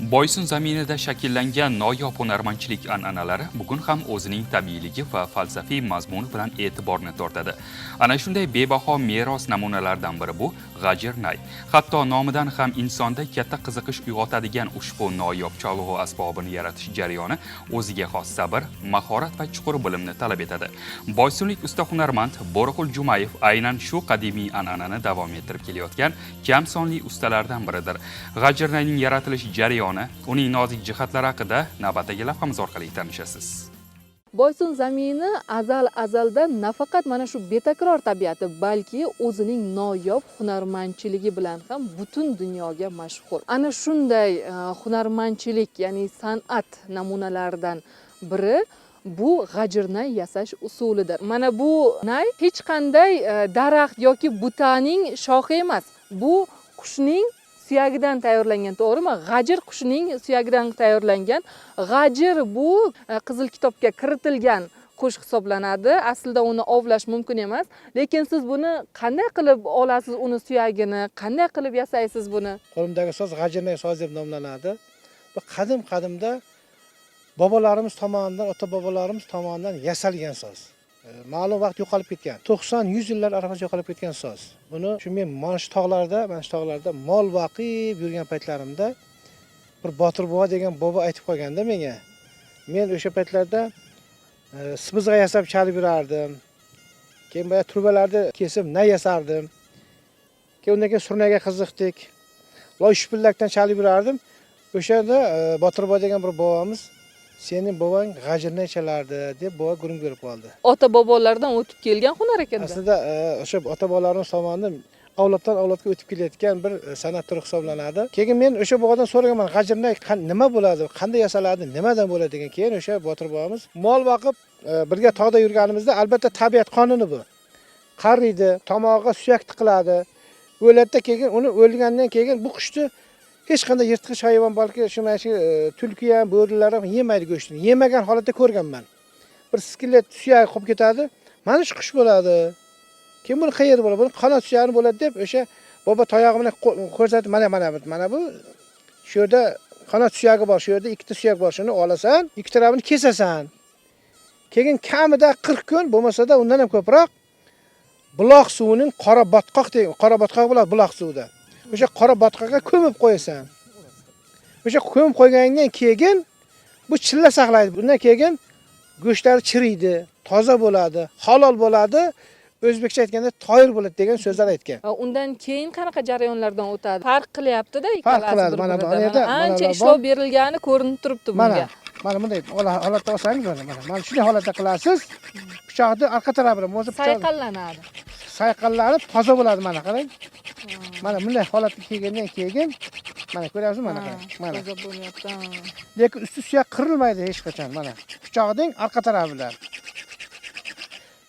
Boysun zaminida shakllangan noyob hunarmandchilik an'analari bugun ham o'zining tabiiyligi va falsafiy mazmuni bilan e'tiborni tortadi. Ana shunday bebaho meros namunalaridan biri bu G'ajir Nay. Hatto nomidan ham insonda katta qiziqish uyg'otadigan ushbu noyob cholg'u asbobini yaratish jarayoni o'ziga xos sabr, mahorat va chuqur bilimni talab etadi. Boysunlik usta hunarmand Bo'riqul Jumayev aynan shu qadimiy an'anani davom ettirib kelayotgan kam sonli ustalardan biridir. G'ajir Nayning yaratilish jarayoni uning nozik jihatlari haqida navbatdagi lavhamiz orqali tanishasiz. Boysun zamini azaldan nafaqat mana shu betakror tabiati, balki o'zining noyob hunarmandchiligi bilan ham butun dunyoga mashhur. Ana shunday hunarmandchilik, ya'ni san'at namunalaridan biri bu G'ajir Nay yasash usulidir. Mana bu nay hech qanday daraxt yoki butaning shoxi emas. Bu qushning suyagidan tayyorlangan, to'g'rimi? G'ajir qushining suyagidan tayyorlangan. G'ajir bu Qizil kitobga kiritilgan qush hisoblanadi. Aslida uni ovlash mumkin emas, lekin siz buni qanday qilib olasiz, uni suyagini qanday qilib yasaysiz buni? Qo'limdagi so'z G'ajir Nay so'z deb nomlanadi. Bu qadimda bobolarimiz tomonidan, ota-bobolarimiz tomonidan yasalgan so'z. Ma'lum vaqt yo'qolib ketgan. 90-100 yillar orasida yo'qolib ketgan so'z. Buni shu men mana shu tog'larda mol boqib yurgan paytlarimda bir Botir bobo degan bobo aytib qo'yganda menga. Men o'sha paytlarda sibizg'a yasab chalib yurardim. Keyin boya turbalarni kesib nay yasardim. Keyin undan keyin surnaga qiziqdik. Loy shupillakdan chalib yurardim. O'shanda Botir bobo degan bir bobomiz "Sening bobong G'ajir Nay chalardi" deb bobo gurum berib qoldi. Ota bobolardan o'tib kelgan hunar ekan. Aslida o'sha ota bobolarimiz tomonidan avloddan avlodga o'tib kelayotgan bir san'at turi hisoblanadi. Keyin men o'sha bobodan so'raganman, G'ajir Nay nima bo'ladi, qanday yasaladi, nimadan bo'ladi degan. Keyin o'sha Botir bobomiz mol boqib birga tog'da yurganimizda albatta tabiat qonuni bu. Qariydi, tomog'iga suyak tiqiladi. O'ladida keyin uni o'lgandan keyin bu qushni hech qanday yirtqich hayvon, balki shu tulki ham, bo'rilar ham yemaydi go'shtini. Yemagan holatda ko'rganman. Bir skelet suyagi qolib ketadi. Mana shu qush bo'ladi. Keyin buni qayerda bo'ladi? Buni qanot suyagi bo'ladi deb o'sha bobo toyog'i bilan ko'rsatib, mana bu shu yerda qanot suyagi bor, shu yerda ikkita suyak bor, shuni olasan, ikki tarafini kesasan. Keyin kamida 40 kun, bo'lmasa-da undan ham ko'proq buloq suvining qora botqoq bo'ladi buloq suvida. O'sha qora botqoqqa ko'mib qo'yasan. O'sha ko'mib qo'ygandan keyin bu chilla saqlaydi. Bundan keyin go'shtlari chiriydi, toza bo'ladi, halol bo'ladi. O'zbekcha aytganda toyir bo'ladi degan so'zlar aytgan. Undan keyin qanaqa jarayonlardan o'tadi? Farq qilyapti-da ikkalasi. Farq qiladi. Mana yerda ancha ishlov berilgani ko'rinib turibdi bunga. Mana bunday holatda olsangiz mana shunday holatda qilasiz. Pichoqni orqa tarafidan sayqallanadi. Sayqallanib toza bo'ladi, mana qarang. Mana bunday holatga kelgandan keyin mana ko'ryapsizmi, mana qarang. Mana toza bo'lyapti. Lekin usti suyak qirilmaydi hech qachon. Mana pichoqning orqa tarafidan.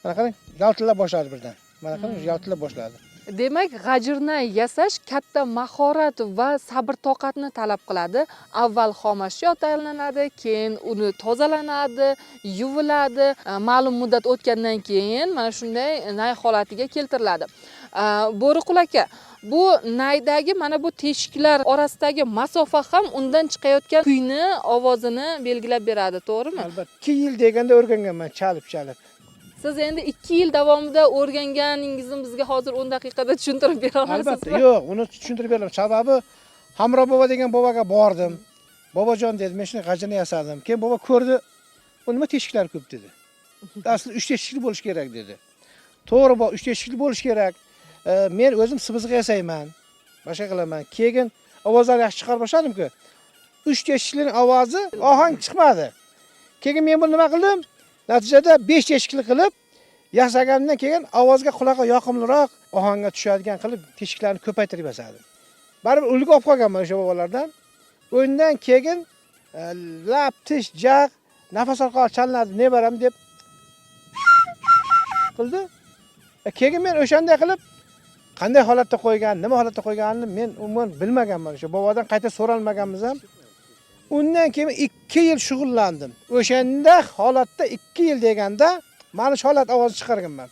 Mana qarang, yaltillab boshladi birdan. Mana qarang, yaltillab boshladi. Demak, G'ajir Nay yasash katta mahorat va sabr toqatni talab qiladi. Avval xomashyo tayyorlanadi, keyin uni tozalanadi, yuviladi. Ma'lum muddat o'tgandan keyin mana shunday nay holatiga keltiriladi. Bo'riqul aka, bu naydagi mana bu teshiklar orasidagi masofa ham undan chiqayotgan kuyni, ovozini belgilab beradi, to'g'rimi? Albatta. 2 yil deganda o'rganganman, chalib. Siz endi 2 yil davomida o'rganganingizni bizga hozir 10 daqiqada tushuntirib bera olasizmi? Albatta, yo'q, uni tushuntirib beraman. Sababi Hamro bobo degan boboga bordim. Bobojon dedi, men shuni G'ajir Nay yasadim. Keyin bobo ko'rdi, bu nima teshiklar ko'p dedi. Aslida 3 teshikli bo'lish kerak dedi. To'g'ri, bu 3 teshikli bo'lish kerak. Men o'zim sibizg'a yasayman, boshqa qilaman. Keyin ovozlar yaxshi chiqara boshladim-ku. 3 teshiklining ovozi ohang chiqmadi. Keyin men buni nima qildim? Natijada 5 teshikli qilib yasagandan keyin ovozga quloqqa yoqimliroq ohangga tushadigan qilib teshiklarni ko'paytirib yasadim. Baribir ulgu olib qolganman o'sha bobolardan. Undan keyin lab, tish, jag, nafas orqali chalinadi, ne baram deb qildi. Keyin men o'shanday qilib qanday holatda qo'ygan, nima holatda qo'yganini men umuman bilmaganman. O'sha bobodan qayta so'ralmaganmiz ham. Undan keyin 2 yil shug'ullandim. O'shanda holatda 2 yil deganda mana shu holat ovoz chiqarganman.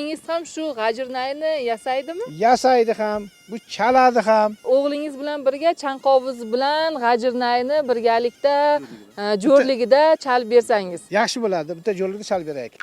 o'g'lingiz ham shu g'ajirnayni yasaydimi? Yasaydi ham, bu chaladi ham. O'g'lingiz bilan birga chanqoviz bilan g'ajirnayni birgalikda jo'rligida chalib bersangiz. Yaxshi bo'ladi. Bitta yo'lida chal beraylik.